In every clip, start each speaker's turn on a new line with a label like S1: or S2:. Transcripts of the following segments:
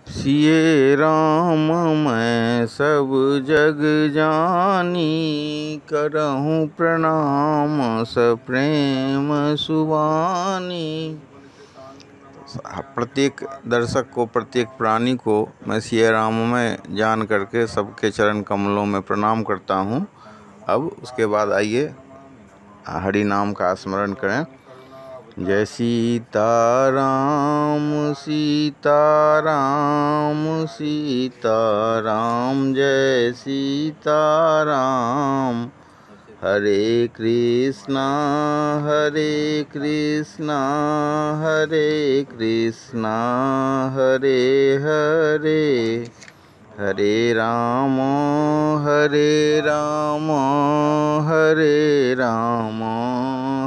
S1: सिए राम मैं सब जग जानी, करहूँ प्रणाम सप्रेम सुबानी। प्रत्येक दर्शक को, प्रत्येक प्राणी को मैं सिए राम में जान करके सबके चरण कमलों में प्रणाम करता हूँ। अब उसके बाद आइए हरि नाम का स्मरण करें। जय सीताराम सीताराम सीताराम, जय सीताराम। हरे कृष्णा हरे कृष्णा हरे कृष्णा हरे हरे, हरे राम हरे राम हरे राम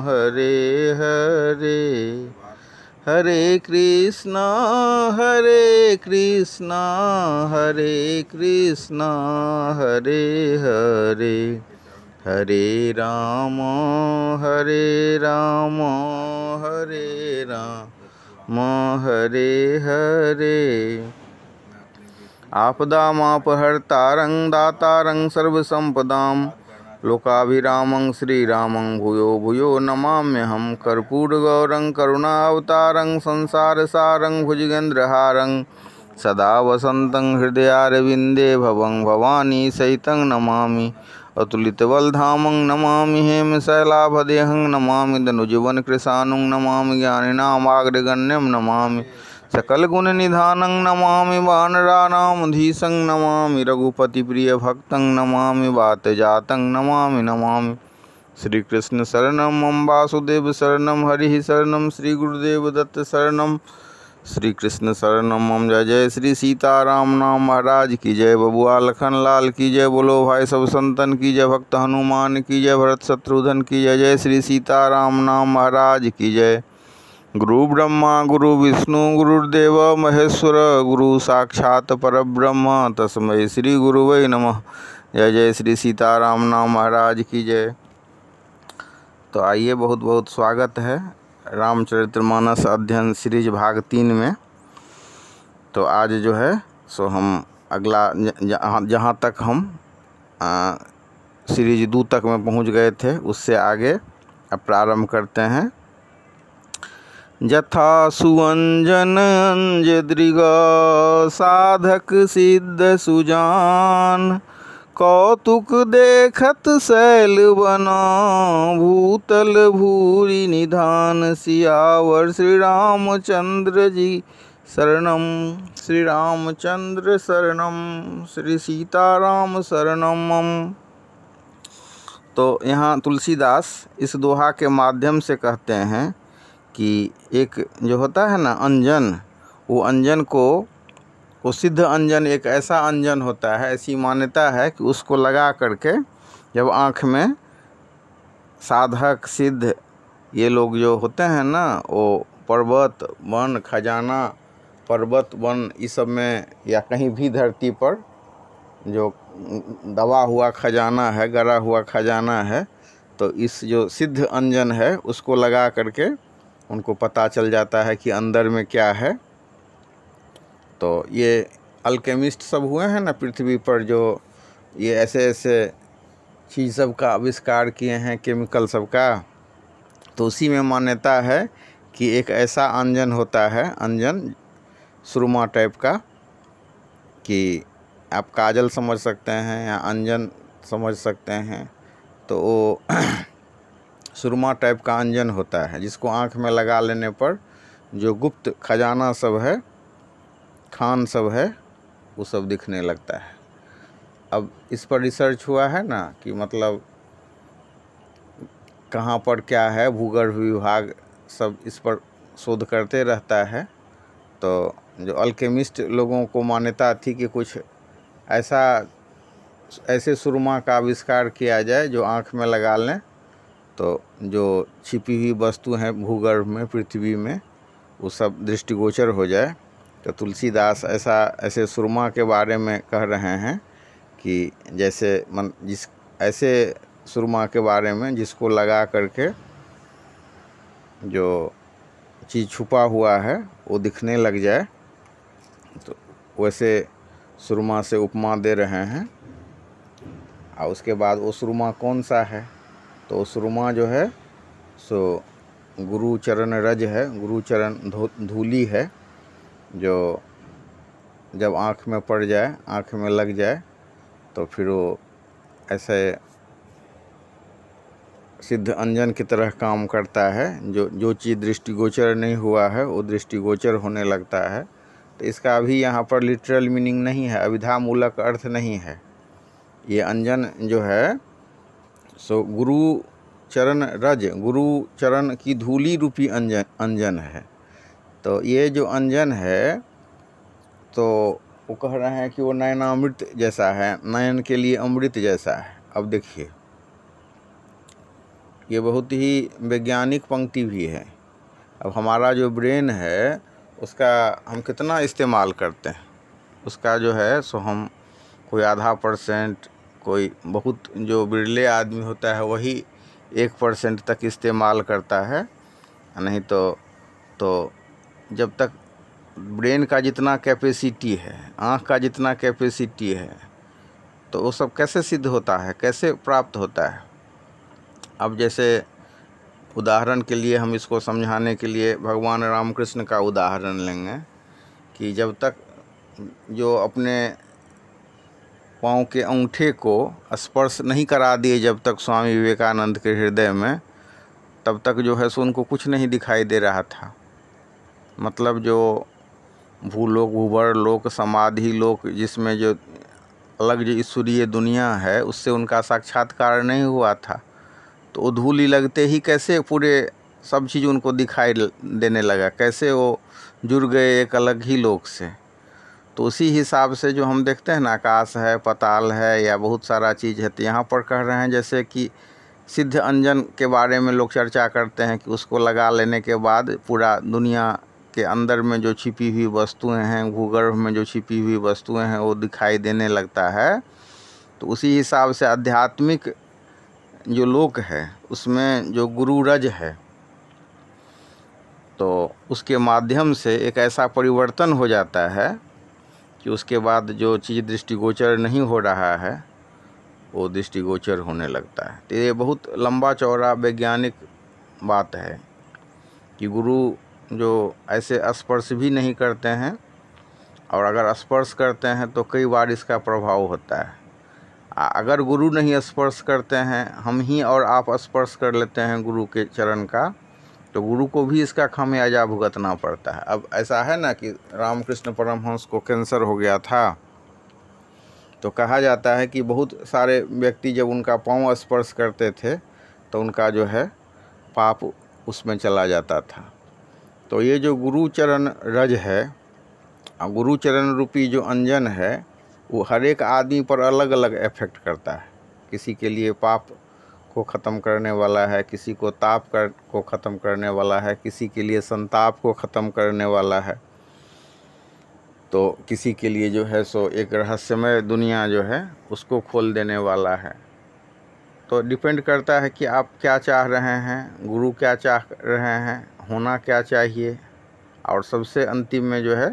S1: हरे हरे, हरे कृष्णा हरे कृष्णा हरे कृष्णा हरे हरे, हरे राम हरे राम हरे राम हरे हरे। आपदामापहर्तारं दातारं सर्वसंपदां, लोकाभिरामं श्रीरामं भूयो भूयो नमाम्यहं। कर्पूरगौरं करुणावतारं संसारसारं भुजगेन्द्रहारं, सदा वसन्तं हृदयारविन्दे भवं भवानी सहितं नमामि। अतुलितबलधामं नमामि हेमशैलाभदेहं नमामि, धनुजवनकृशानुं नमामि, ज्ञानिनामाग्रगण्यं नमामि, सकलगुणनिधानं नमामि, वानराणामधीशं नमामि, रघुपतिप्रियभक्तं नमामि, वातजातं नमामि नमामि। श्री कृष्ण शरणं मम वासुदेव शरणं, हरिः शरणं श्री गुरुदेव दत्त शरणं, श्री कृष्ण शरणं मम। जय जय श्री सीताराम नाम महाराज की जय, बबुआ लखन लाल की जय, बोलो भाई सब संतन की जय, भक्त हनुमान की जय, भरत शत्रुघ्न की जय। जय श्री सीताराम नाम महाराज की जय। गुरु ब्रह्मा गुरु विष्णु गुरुर्देव महेश्वर, गुरु साक्षात परब्रह्म तस्मै श्री गुरुवे नमः। जय जय श्री सीताराम नाम महाराज की जय। तो आइए, बहुत बहुत स्वागत है रामचरितमानस अध्ययन सीरीज भाग 3 में। तो आज जो है सो हम अगला जहाँ तक हम सीरीज 2 तक में पहुँच गए थे उससे आगे अब प्रारंभ करते हैं। जथा सुअंजन अंजदृग साधक सिद्ध सुजान, कौतुक देखत शैल बना भूतल भूरि निधान। सियावर श्री रामचंद्र जी शरणम, श्री रामचंद्र शरणम, श्री सीताराम शरणम मम। तो यहाँ तुलसीदास इस दोहा के माध्यम से कहते हैं कि एक जो होता है ना अंजन, वो अंजन को, वो सिद्ध अंजन एक ऐसा अंजन होता है, ऐसी मान्यता है कि उसको लगा करके जब आँख में साधक सिद्ध ये लोग जो होते हैं ना, वो पर्वत वन खजाना, पर्वत वन इस सब में या कहीं भी धरती पर जो दबा हुआ खजाना है, गड़ा हुआ खजाना है, तो इस जो सिद्ध अंजन है उसको लगा करके उनको पता चल जाता है कि अंदर में क्या है। तो ये अल्केमिस्ट सब हुए हैं ना पृथ्वी पर, जो ये ऐसे ऐसे चीज़ सब का आविष्कार किए हैं, केमिकल सब का, तो उसी में मान्यता है कि एक ऐसा अंजन होता है, अंजन सुरमा टाइप का, कि आप काजल समझ सकते हैं या अंजन समझ सकते हैं। तो वो सुरमा टाइप का अंजन होता है जिसको आँख में लगा लेने पर जो गुप्त खजाना सब है, खान सब है, वो सब दिखने लगता है। अब इस पर रिसर्च हुआ है ना कि मतलब कहाँ पर क्या है, भूगर्भ विभाग सब इस पर शोध करते रहता है। तो जो अल्केमिस्ट लोगों को मान्यता थी कि कुछ ऐसे सुरमा का आविष्कार किया जाए जो आँख में लगा लें तो जो छिपी हुई वस्तु हैं भूगर्भ में, पृथ्वी में, वो सब दृष्टिगोचर हो जाए। तो तुलसीदास ऐसे सुरमा के बारे में कह रहे हैं कि जैसे ऐसे सुरमा के बारे में जिसको लगा करके जो चीज़ छुपा हुआ है वो दिखने लग जाए। तो वैसे सुरमा से उपमा दे रहे हैं। और उसके बाद वो सुरमा कौन सा है? तो वो सुरमा जो है सो गुरु चरण रज है, गुरु चरण धूली है, जो जब आँख में पड़ जाए, आँख में लग जाए तो फिर वो ऐसे सिद्ध अंजन की तरह काम करता है। जो चीज़ दृष्टिगोचर नहीं हुआ है वो दृष्टिगोचर होने लगता है। तो इसका अभी यहाँ पर लिटरल मीनिंग नहीं है, अभिधामूलक अर्थ नहीं है। ये अंजन जो है सो गुरु चरण रज, गुरु चरण की धूली रूपी अंजन है। तो ये जो अंजन है तो वो कह रहे हैं कि वो नयनामृत जैसा है, नयन के लिए अमृत जैसा है। अब देखिए, ये बहुत ही वैज्ञानिक पंक्ति भी है। अब हमारा जो ब्रेन है उसका हम कितना इस्तेमाल करते हैं, उसका जो है सो हम कोई आधा %, कोई बहुत जो बिरले आदमी होता है वही 1% तक इस्तेमाल करता है। नहीं तो जब तक ब्रेन का जितना कैपेसिटी है, आँख का जितना कैपेसिटी है, तो वो सब कैसे सिद्ध होता है, कैसे प्राप्त होता है? अब जैसे उदाहरण के लिए हम इसको समझाने के लिए भगवान रामकृष्ण का उदाहरण लेंगे कि जब तक जो अपने पाँव के अंगूठे को स्पर्श नहीं करा दिए जब तक स्वामी विवेकानंद के हृदय में, तब तक जो है सो उनको कुछ नहीं दिखाई दे रहा था। मतलब जो भूलोक, भूवर लोक, समाधि लोक, जिसमें जो अलग जो ईश्वरीय दुनिया है, उससे उनका साक्षात्कार नहीं हुआ था। तो वो धूली लगते ही कैसे पूरे सब चीज़ उनको दिखाई देने लगा, कैसे वो जुड़ गए एक अलग ही लोक से। तो उसी हिसाब से जो हम देखते हैं ना, आकाश है, पताल है, या बहुत सारा चीज़ है। तो यहाँ पर कह रहे हैं जैसे कि सिद्ध अंजन के बारे में लोग चर्चा करते हैं कि उसको लगा लेने के बाद पूरा दुनिया के अंदर में जो छिपी हुई वस्तुएं हैं, भूगर्भ में जो छिपी हुई वस्तुएं हैं, वो दिखाई देने लगता है। तो उसी हिसाब से आध्यात्मिक जो लोक है उसमें जो गुरु रज है, तो उसके माध्यम से एक ऐसा परिवर्तन हो जाता है कि उसके बाद जो चीज़ दृष्टिगोचर नहीं हो रहा है वो दृष्टिगोचर होने लगता है। तो ये बहुत लंबा चौड़ा वैज्ञानिक बात है कि गुरु जो ऐसे स्पर्श भी नहीं करते हैं, और अगर स्पर्श करते हैं तो कई बार इसका प्रभाव होता है। अगर गुरु नहीं स्पर्श करते हैं, हम ही और आप स्पर्श कर लेते हैं गुरु के चरण का, तो गुरु को भी इसका खामियाजा भुगतना पड़ता है। अब ऐसा है ना कि रामकृष्ण परमहंस को कैंसर हो गया था, तो कहा जाता है कि बहुत सारे व्यक्ति जब उनका पाँव स्पर्श करते थे तो उनका जो है पाप उसमें चला जाता था। तो ये जो गुरु चरण रज है, गुरु चरण रूपी जो अंजन है, वो हर एक आदमी पर अलग अलग इफेक्ट करता है। किसी के लिए पाप को ख़त्म करने वाला है, किसी को ताप को ख़त्म करने वाला है, किसी के लिए संताप को ख़त्म करने वाला है, तो किसी के लिए जो है सो एक रहस्यमय दुनिया जो है उसको खोल देने वाला है। तो डिपेंड करता है कि आप क्या चाह रहे हैं, गुरु क्या चाह रहे हैं, होना क्या चाहिए, और सबसे अंतिम में जो है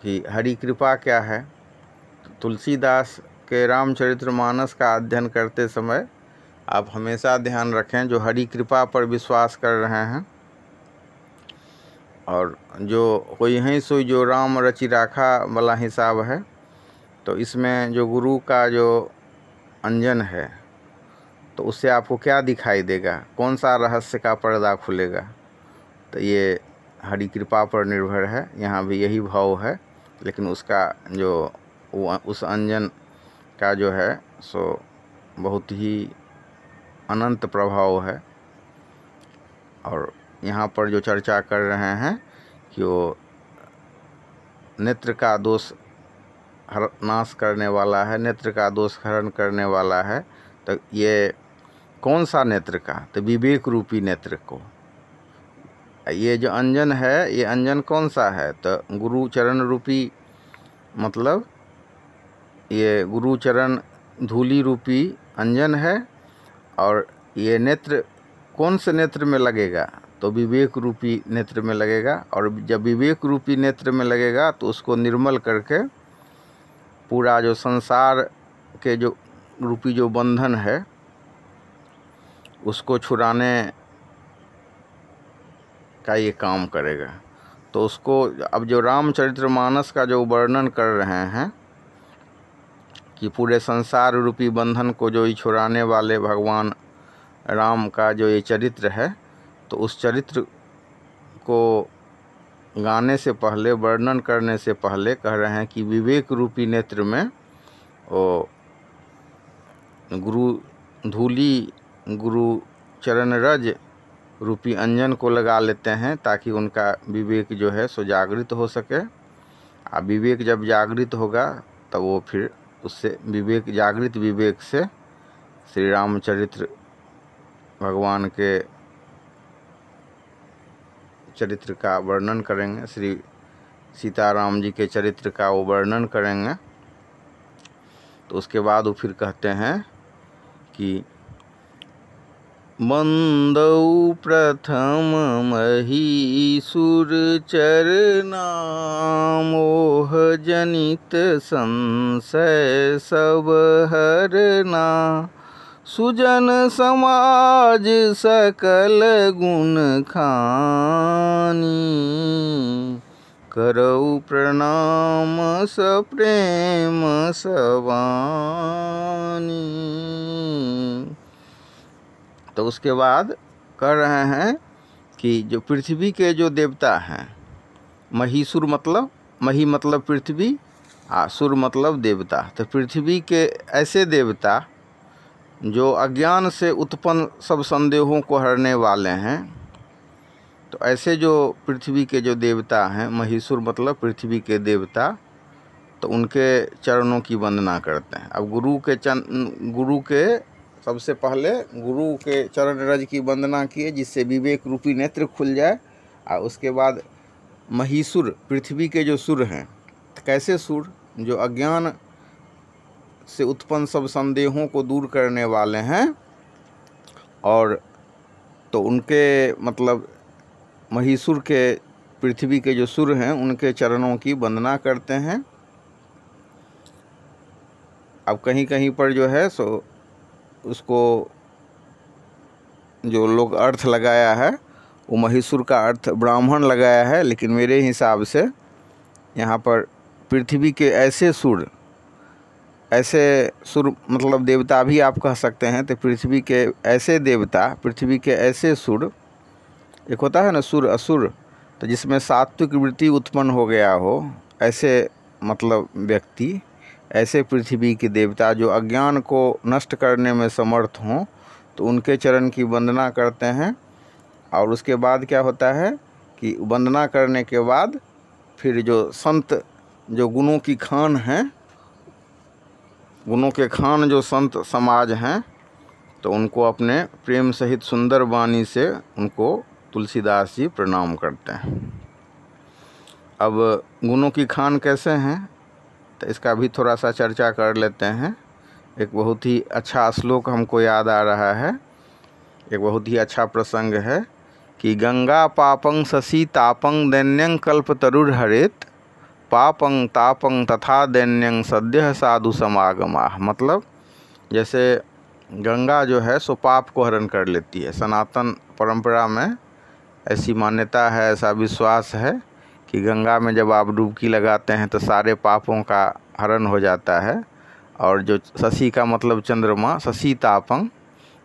S1: कि हरि कृपा क्या है। तुलसीदास के रामचरितमानस का अध्ययन करते समय आप हमेशा ध्यान रखें, जो हरि कृपा पर विश्वास कर रहे हैं और जो कोई है सो जो राम रचि राखा वाला हिसाब है, तो इसमें जो गुरु का जो अंजन है तो उससे आपको क्या दिखाई देगा, कौन सा रहस्य का पर्दा खुलेगा, तो ये हरि कृपा पर निर्भर है। यहाँ भी यही भाव है, लेकिन उसका जो उस अंजन का जो है सो बहुत ही अनंत प्रभाव है। और यहाँ पर जो चर्चा कर रहे हैं कि वो नेत्र का दोष नाश करने वाला है, नेत्र का दोष हरण करने वाला है। तो ये कौन सा नेत्र का? तो विवेक रूपी नेत्र को। ये जो अंजन है, ये अंजन कौन सा है? तो गुरु चरण रूपी, मतलब ये गुरु चरण धूली रूपी अंजन है। और ये नेत्र कौन से नेत्र में लगेगा? तो विवेक रूपी नेत्र में लगेगा, और जब विवेक रूपी नेत्र में लगेगा तो उसको निर्मल करके पूरा जो संसार के जो रूपी जो बंधन है उसको छुड़ाने का ये काम करेगा। तो उसको अब जो रामचरितमानस का जो वर्णन कर रहे हैं कि पूरे संसार रूपी बंधन को जो ये छुड़ाने वाले भगवान राम का जो ये चरित्र है, तो उस चरित्र को गाने से पहले, वर्णन करने से पहले कह रहे हैं कि विवेक रूपी नेत्र में वो गुरु धूली, गुरु चरण रज रूपी अंजन को लगा लेते हैं, ताकि उनका विवेक जो है सो जागृत हो सके। और विवेक जब जागृत होगा तब वो फिर उससे विवेक, जागृत विवेक से श्री रामचरित्र भगवान के चरित्र का वर्णन करेंगे, श्री सीताराम जी के चरित्र का वो वर्णन करेंगे। तो उसके बाद वो फिर कहते हैं कि बंदौ प्रथम महीसुर चरना, मोह जनित संशय सब हरना, सुजन समाज सकल गुण खानी, करौ प्रणाम सप्रेम सवानी। तो उसके बाद कह रहे हैं कि जो पृथ्वी के जो देवता हैं, महीसुर मतलब, मही मतलब पृथ्वी, सुर मतलब देवता। तो पृथ्वी के ऐसे देवता जो अज्ञान से उत्पन्न सब संदेहों को हरने वाले हैं, तो ऐसे जो पृथ्वी के जो देवता हैं, महीसुर मतलब पृथ्वी के देवता, तो उनके चरणों की वंदना करते हैं। अब गुरु के सबसे पहले गुरु के चरण रज की वंदना किए, जिससे विवेक रूपी नेत्र खुल जाए। और उसके बाद महीसुर, पृथ्वी के जो सुर हैं, कैसे सुर? जो अज्ञान से उत्पन्न सब संदेहों को दूर करने वाले हैं, और तो उनके मतलब महीसुर के, पृथ्वी के जो सुर हैं, उनके चरणों की वंदना करते हैं। अब कहीं कहीं पर जो है सो उसको जो लोग अर्थ लगाया है वो महीसुर का अर्थ ब्राह्मण लगाया है, लेकिन मेरे हिसाब से यहाँ पर पृथ्वी के ऐसे सुर मतलब देवता भी आप कह सकते हैं। तो पृथ्वी के ऐसे देवता, पृथ्वी के ऐसे सुर, एक होता है ना सुर असुर, तो जिसमें सात्विक वृत्ति उत्पन्न हो गया हो, ऐसे मतलब व्यक्ति, ऐसे पृथ्वी के देवता जो अज्ञान को नष्ट करने में समर्थ हों, तो उनके चरण की वंदना करते हैं। और उसके बाद क्या होता है कि वंदना करने के बाद फिर जो संत, जो गुणों की खान हैं, गुणों के खान जो संत समाज हैं, तो उनको अपने प्रेम सहित सुंदर वाणी से उनको तुलसीदास जी प्रणाम करते हैं। अब गुणों की खान कैसे हैं, तो इसका भी थोड़ा सा चर्चा कर लेते हैं। एक बहुत ही अच्छा श्लोक हमको याद आ रहा है, एक बहुत ही अच्छा प्रसंग है कि गंगा पापं शशि तापं दैन्यं कल्पतरुर हरेत, पापं तापं तथा दैन्यं सद्यः साधु समागमा। मतलब जैसे गंगा जो है सो पाप को हरण कर लेती है। सनातन परंपरा में ऐसी मान्यता है, ऐसा विश्वास है कि गंगा में जब आप डुबकी लगाते हैं तो सारे पापों का हरण हो जाता है। और जो शशि का मतलब चंद्रमा, शशि तापं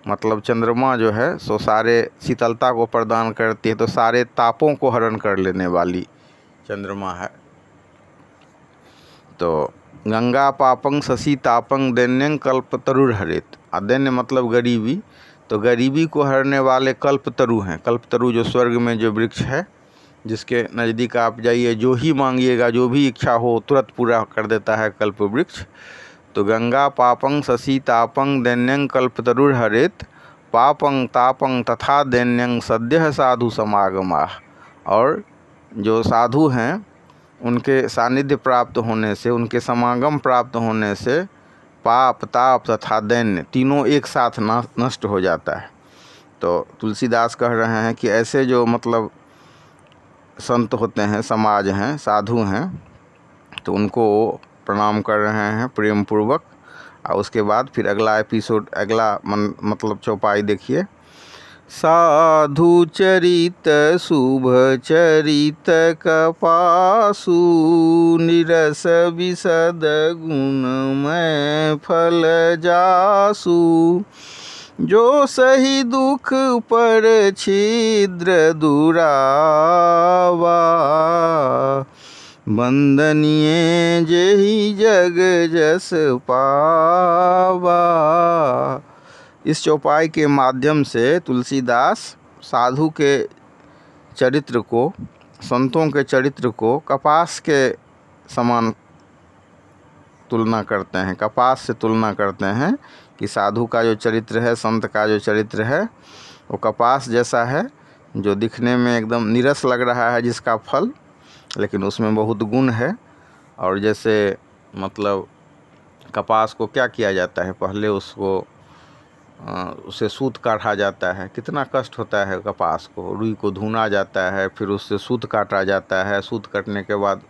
S1: मतलब चंद्रमा जो है सो सारे शीतलता को प्रदान करती है, तो सारे तापों को हरण कर लेने वाली चंद्रमा है। तो गंगा पापं शशि तापं दैन्यं कल्पतरुर हरेत। दैन्य मतलब गरीबी, तो गरीबी को हरने वाले कल्पतरु हैं। कल्पतरु जो स्वर्ग में जो वृक्ष है, जिसके नज़दीक आप जाइए, जो ही मांगिएगा, जो भी इच्छा हो तुरंत पूरा कर देता है कल्प वृक्ष। तो गंगा पापं शशि तापं दैन्यं कल्पतरुर हरेत, पापं तापं तथा दैन्यं सद्यः साधु समागमा। और जो साधु हैं उनके सानिध्य प्राप्त होने से, उनके समागम प्राप्त होने से पाप, ताप तथा दैन्य तीनों एक साथ नष्ट हो जाता है। तो तुलसीदास कह रहे हैं कि ऐसे जो मतलब संत होते हैं, समाज हैं, साधु हैं, तो उनको प्रणाम कर रहे हैं प्रेम पूर्वक। और उसके बाद फिर अगला एपिसोड, अगला मतलब चौपाई देखिए। साधु चरित शुभ चरित कपासु, निरस विशद गुणमय फल जासु। जो सही दुख पर छिद्र दुरावा, वंदनीय जेहि जग जस पावा। इस चौपाई के माध्यम से तुलसीदास साधु के चरित्र को, संतों के चरित्र को कपास के समान तुलना करते हैं, कपास से तुलना करते हैं कि साधु का जो चरित्र है, संत का जो चरित्र है, वो कपास जैसा है, जो दिखने में एकदम नीरस लग रहा है, जिसका फल लेकिन उसमें बहुत गुण है। और जैसे मतलब कपास को क्या किया जाता है, पहले उसे सूत काटा जाता है, कितना कष्ट होता है कपास को, रुई को धुना जाता है, फिर उससे सूत काटा जाता है, सूत कटने के बाद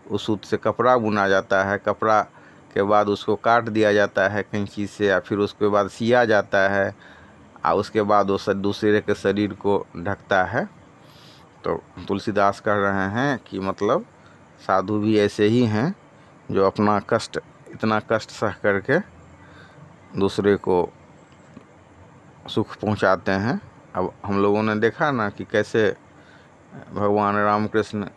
S1: उस सूत से कपड़ा बुना जाता है, कपड़ा के बाद उसको काट दिया जाता है कैंची से, या फिर उसके बाद सिया जाता है, और उसके बाद वो दूसरे के शरीर को ढकता है। तो तुलसीदास कह रहे हैं कि मतलब साधु भी ऐसे ही हैं, जो अपना कष्ट, इतना कष्ट सह करके दूसरे को सुख पहुंचाते हैं। अब हम लोगों ने देखा ना कि कैसे भगवान रामकृष्ण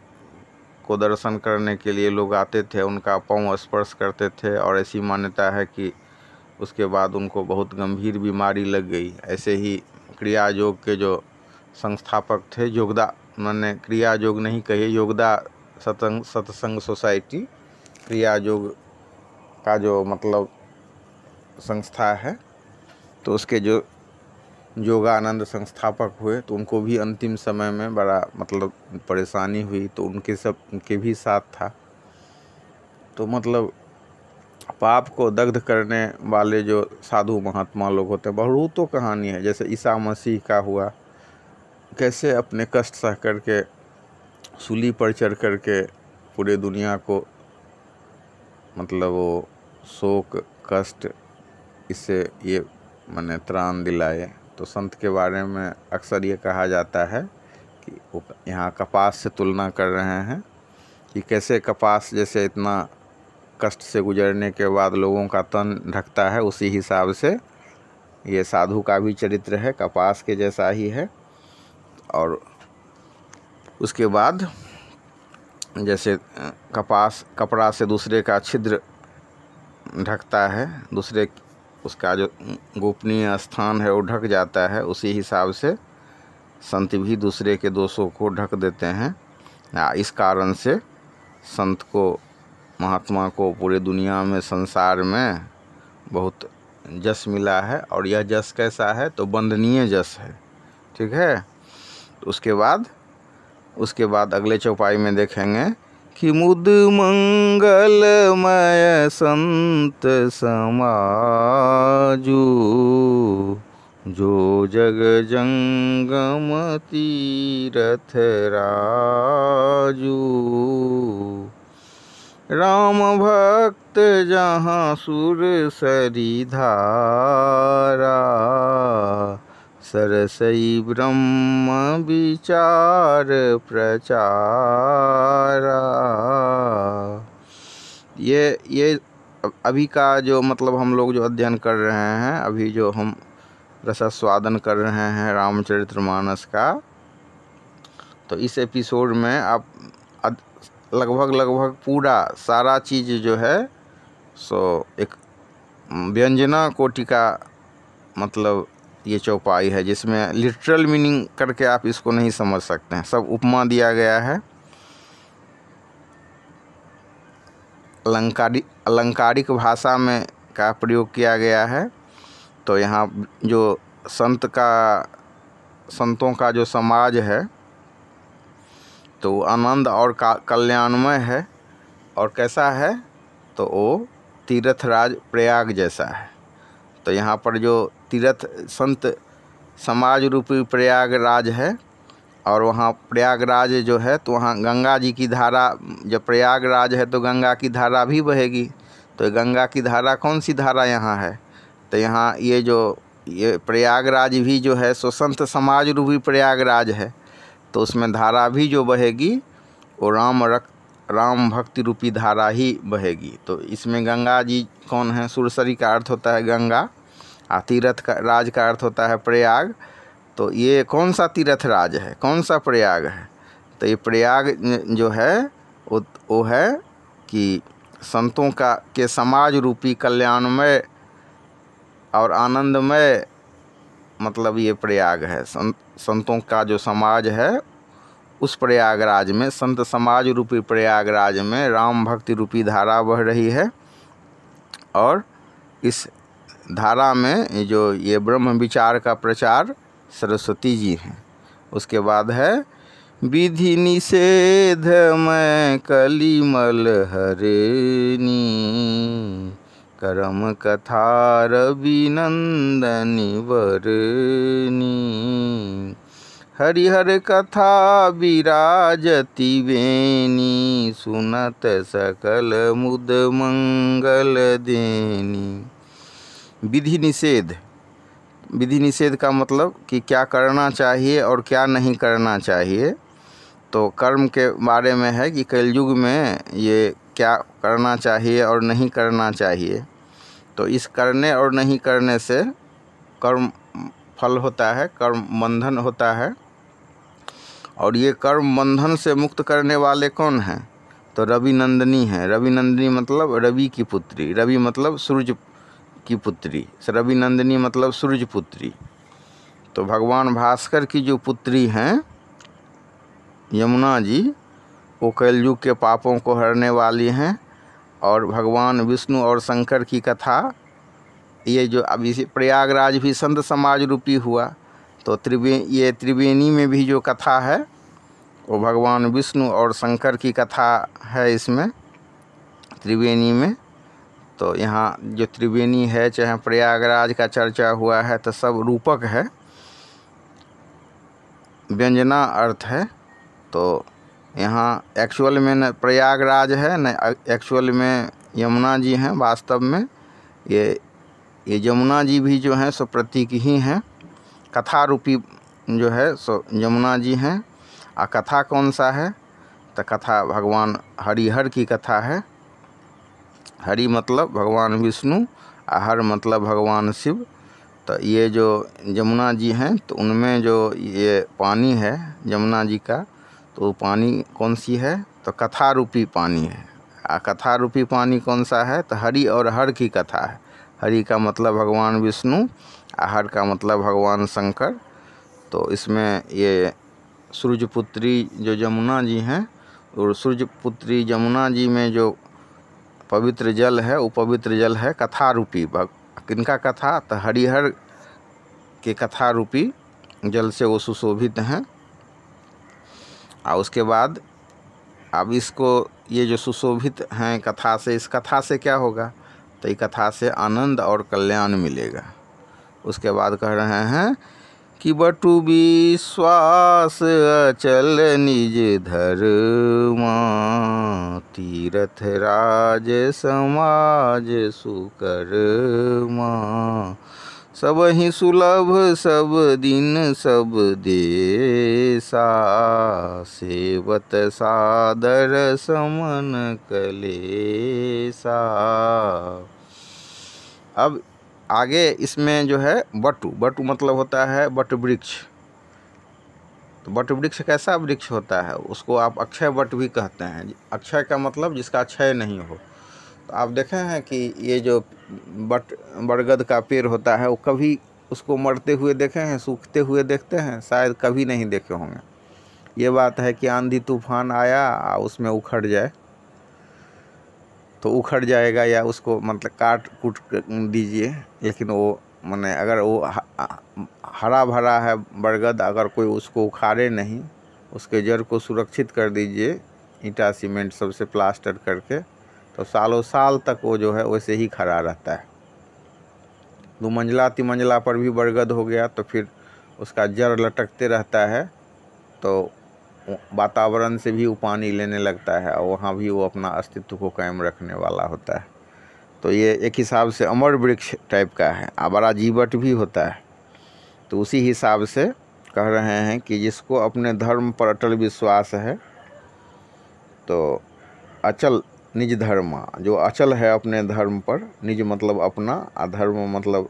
S1: को दर्शन करने के लिए लोग आते थे, उनका पांव स्पर्श करते थे, और ऐसी मान्यता है कि उसके बाद उनको बहुत गंभीर बीमारी लग गई। ऐसे ही क्रिया योग के जो संस्थापक थे, योगदा, मैंने क्रिया योग नहीं कही, योगदा सत्संग सोसाइटी, क्रिया योग का जो मतलब संस्था है, तो उसके जो योगानंद संस्थापक हुए, तो उनको भी अंतिम समय में बड़ा मतलब परेशानी हुई, तो उनके भी साथ था। तो मतलब पाप को दग्ध करने वाले जो साधु महात्मा लोग होते हैं, बहुतों कहानी है। जैसे ईसा मसीह का हुआ, कैसे अपने कष्ट सह करके सूली पर चढ़ करके पूरे दुनिया को मतलब वो शोक कष्ट इससे ये मैंने त्राण दिलाए। तो संत के बारे में अक्सर ये कहा जाता है कि वो यहाँ कपास से तुलना कर रहे हैं कि कैसे कपास जैसे इतना कष्ट से गुजरने के बाद लोगों का तन ढकता है, उसी हिसाब से ये साधु का भी चरित्र है, कपास के जैसा ही है। और उसके बाद जैसे कपास कपड़ा से दूसरे का छिद्र ढकता है, दूसरे उसका जो गोपनीय स्थान है वो ढक जाता है, उसी हिसाब से संत भी दूसरे के दोषों को ढक देते हैं। इस कारण से संत को, महात्मा को पूरे दुनिया में, संसार में बहुत जस मिला है। और यह जस कैसा है, तो वंदनीय जस है, ठीक है। तो उसके बाद अगले चौपाई में देखेंगे कि मुद मंगलमय संत समाजू, जो जग जंगम तीरथ राजू। राम भक्त जहाँ सुर सरिधारा, सरसई ब्रह्म विचार प्रचारा। ये अभी का जो मतलब हम लोग जो अध्ययन कर रहे हैं, अभी जो हम रसास्वादन कर रहे हैं रामचरितमानस का, तो इस एपिसोड में आप लगभग पूरा सारा चीज़ जो है सो एक व्यंजना कोटि का मतलब ये चौपाई है, जिसमें लिटरल मीनिंग करके आप इसको नहीं समझ सकते हैं। सब उपमा दिया गया है, अलंकारिक भाषा में का प्रयोग किया गया है। तो यहाँ जो संतों का जो समाज है, तो आनंद और कल्याणमय है। और कैसा है, तो वो तीर्थराज प्रयाग जैसा है। तो यहाँ पर जो तीर्थ संत समाज रूपी प्रयागराज है। और वहाँ प्रयागराज जो है तो वहाँ गंगा जी की धारा, जब प्रयागराज है तो गंगा की धारा भी बहेगी। तो गंगा की धारा कौन सी धारा यहाँ है? तो यहाँ ये प्रयागराज भी जो है सो संत समाज रूपी प्रयागराज है। तो उसमें धारा भी जो बहेगी वो राम भक्ति रूपी धारा ही बहेगी। तो इसमें गंगा जी कौन है? सुरसरी का अर्थ होता है गंगा, तीर्थ का राज का अर्थ होता है प्रयाग। तो ये कौन सा तीर्थ राज है, कौन सा प्रयाग है? तो ये प्रयाग जो है वो है कि संतों के समाज रूपी कल्याणमय और आनंदमय, मतलब ये प्रयाग है। संतों का जो समाज है उस प्रयागराज में, संत समाज रूपी प्रयागराज में राम भक्ति रूपी धारा बह रही है। और इस धारा में जो ये ब्रह्म विचार का प्रचार सरस्वती जी हैं। उसके बाद है विधि निषेध मैं कलिमल हरेनी, करम कथा रविनंदनी वरनी, हरिहर कथा विराजति वेनी, सुनत सकल मुद मंगल देनी। विधि निषेध, विधि निषेध का मतलब कि क्या करना चाहिए और क्या नहीं करना चाहिए। तो कर्म के बारे में है कि कलयुग में ये क्या करना चाहिए और नहीं करना चाहिए। तो इस करने और नहीं करने से कर्म फल होता है, कर्म बंधन होता है। और ये कर्म बंधन से मुक्त करने वाले कौन हैं? तो रवि नंदिनी हैं। रवि नंदिनी मतलब रवि की पुत्री, रवि मतलब सूर्य की पुत्री, रवि नंदिनी मतलब सूर्य पुत्री। तो भगवान भास्कर की जो पुत्री हैं यमुना जी, वो कलयुग के पापों को हरने वाली हैं। और भगवान विष्णु और शंकर की कथा, ये जो अब इसी प्रयागराज भी संत समाज रूपी हुआ। तो त्रिवेणी में भी जो कथा है वो भगवान विष्णु और शंकर की कथा है इसमें त्रिवेणी में। तो यहाँ जो त्रिवेणी है, चाहे प्रयागराज का चर्चा हुआ है, तो सब रूपक है, व्यंजना अर्थ है। तो यहाँ एक्चुअल में न प्रयागराज है न एक्चुअल में यमुना जी हैं। वास्तव में ये यमुना जी भी जो हैं सो प्रतीक ही हैं, कथा रूपी जो है सो यमुना जी हैं। और कथा कौन सा है? तो कथा भगवान हरिहर की कथा है। हरि मतलब भगवान विष्णु, हर मतलब भगवान शिव। तो ये जो यमुना जी हैं तो उनमें जो ये पानी है यमुना जी का, तो पानी कौन सी है? तो कथा रूपी पानी है। कथा रूपी पानी कौन सा है? तो हरि और हर की कथा है। हरि का मतलब भगवान विष्णु, हर का मतलब भगवान शंकर। तो इसमें ये सूर्यपुत्री जो यमुना जी हैं, और सूर्यपुत्री यमुना जी में जो पवित्र जल है वो पवित्र जल है कथा रूपी। किनका कथा? तो हरिहर के कथा रूपी जल से वो सुशोभित हैं। और उसके बाद अब इसको ये जो सुशोभित हैं कथा से, इस कथा से क्या होगा? तो ये कथा से आनंद और कल्याण मिलेगा। उसके बाद कह रहे हैं कि बटु विश्वास अचल निज धर्मा, तीर्थ राज समाज सुकर्मा, सब ही सुलभ सब दिन सब देसा, सेवत सादर समन कलेसा। अब आगे इसमें जो है बटु मतलब होता है बट वृक्ष। तो बट वृक्ष कैसा वृक्ष होता है? उसको आप अक्षय वट भी कहते हैं। अक्षय का मतलब जिसका क्षय नहीं हो। तो आप देखे हैं कि ये जो बरगद का पेड़ होता है वो कभी उसको मरते हुए देखे हैं, सूखते हुए देखते हैं? शायद कभी नहीं देखे होंगे। ये बात है कि आंधी तूफान आया उसमें उखड़ जाए तो उखड़ जाएगा, या उसको मतलब काट कूट दीजिए, लेकिन वो माने अगर वो हरा भरा है बरगद, अगर कोई उसको उखाड़े नहीं, उसके जड़ को सुरक्षित कर दीजिए ईंटा सीमेंट सबसे प्लास्टर करके, तो सालों साल तक वो जो है वैसे ही खड़ा रहता है। 2 मंजिला 3 मंजिला पर भी बरगद हो गया तो फिर उसका जड़ लटकते रहता है, तो वातावरण से भी वो पानी लेने लगता है और वहाँ भी वो अपना अस्तित्व को कायम रखने वाला होता है। तो ये एक हिसाब से अमर वृक्ष टाइप का है, बड़ा जीवट भी होता है। तो उसी हिसाब से कह रहे हैं कि जिसको अपने धर्म पर अटल विश्वास है, तो अचल निज धर्म, जो अचल है अपने धर्म पर, निज मतलब अपना, अधर्म मतलब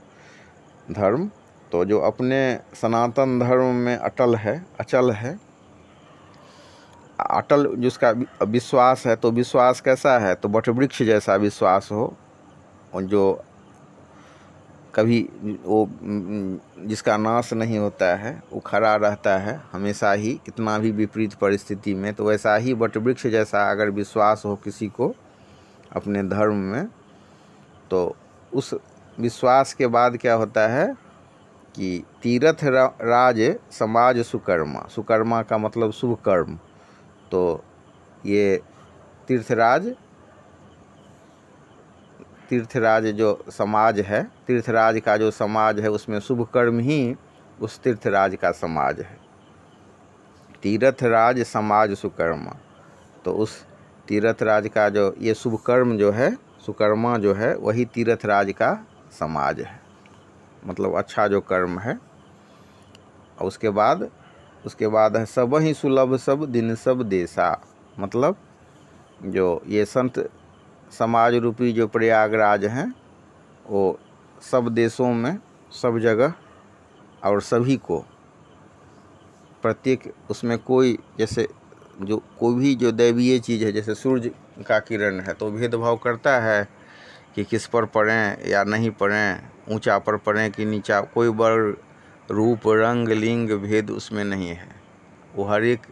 S1: धर्म, तो जो अपने सनातन धर्म में अटल है, अचल है, अटल जिसका विश्वास है, तो विश्वास कैसा है, तो वट वृक्ष जैसा विश्वास हो, और जो कभी वो जिसका नाश नहीं होता है, वो खड़ा रहता है हमेशा ही, कितना भी विपरीत परिस्थिति में। तो वैसा ही वट वृक्ष जैसा अगर विश्वास हो किसी को अपने धर्म में, तो उस विश्वास के बाद क्या होता है कि तीर्थ राज समाज सुकर्मा, सुकर्मा का मतलब शुभ कर्म। तो ये तीर्थराज जो समाज है, तीर्थराज का जो समाज है, उसमें शुभ कर्म ही उस तीर्थराज का समाज है। तीर्थराज समाज सुकर्मा, तो उस तीर्थराज का जो ये शुभ कर्म जो है, सुकर्मा जो है, वही तीर्थराज का समाज है, मतलब अच्छा जो कर्म है। और उसके बाद है सब ही सुलभ सब दिन सब देशा, मतलब जो ये संत समाज रूपी जो प्रयागराज हैं, वो सब देशों में, सब जगह और सभी को, प्रत्येक उसमें कोई, जैसे जो कोई भी जो दैवीय चीज़ है, जैसे सूर्य का किरण है, तो भेदभाव करता है कि किस पर पड़ें या नहीं पड़ें, ऊंचा पर पड़ें कि नीचा, कोई वर्ण रूप रंग लिंग भेद उसमें नहीं है। वो हर एक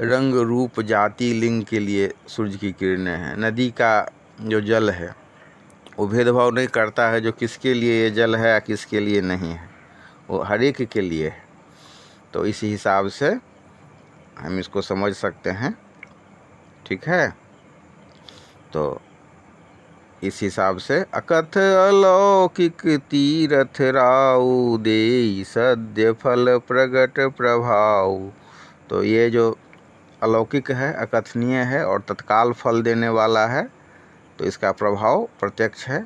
S1: रंग रूप जाति लिंग के लिए सूर्य की किरणें हैं। नदी का जो जल है वो भेदभाव नहीं करता है, जो किसके लिए ये जल है या किसके लिए नहीं है, वो हर एक के लिए है। तो इसी हिसाब से हम इसको समझ सकते हैं, ठीक है। तो इस हिसाब से अकथ अलौकिक तीरथ राउ देई सद्य फल प्रगट प्रभाव। तो ये जो अलौकिक है, अकथनीय है और तत्काल फल देने वाला है, तो इसका प्रभाव प्रत्यक्ष है।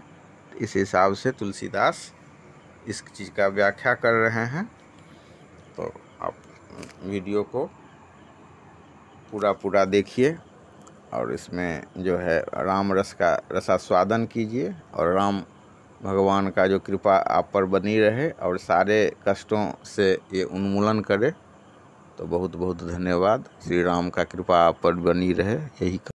S1: इस हिसाब से तुलसीदास इस चीज़ का व्याख्या कर रहे हैं। तो आप वीडियो को पूरा देखिए और इसमें जो है राम रस का रसास्वादन कीजिए, और राम भगवान का जो कृपा आप पर बनी रहे और सारे कष्टों से ये उन्मूलन करे। तो बहुत बहुत धन्यवाद। श्री राम का कृपा आप पर बनी रहे, यही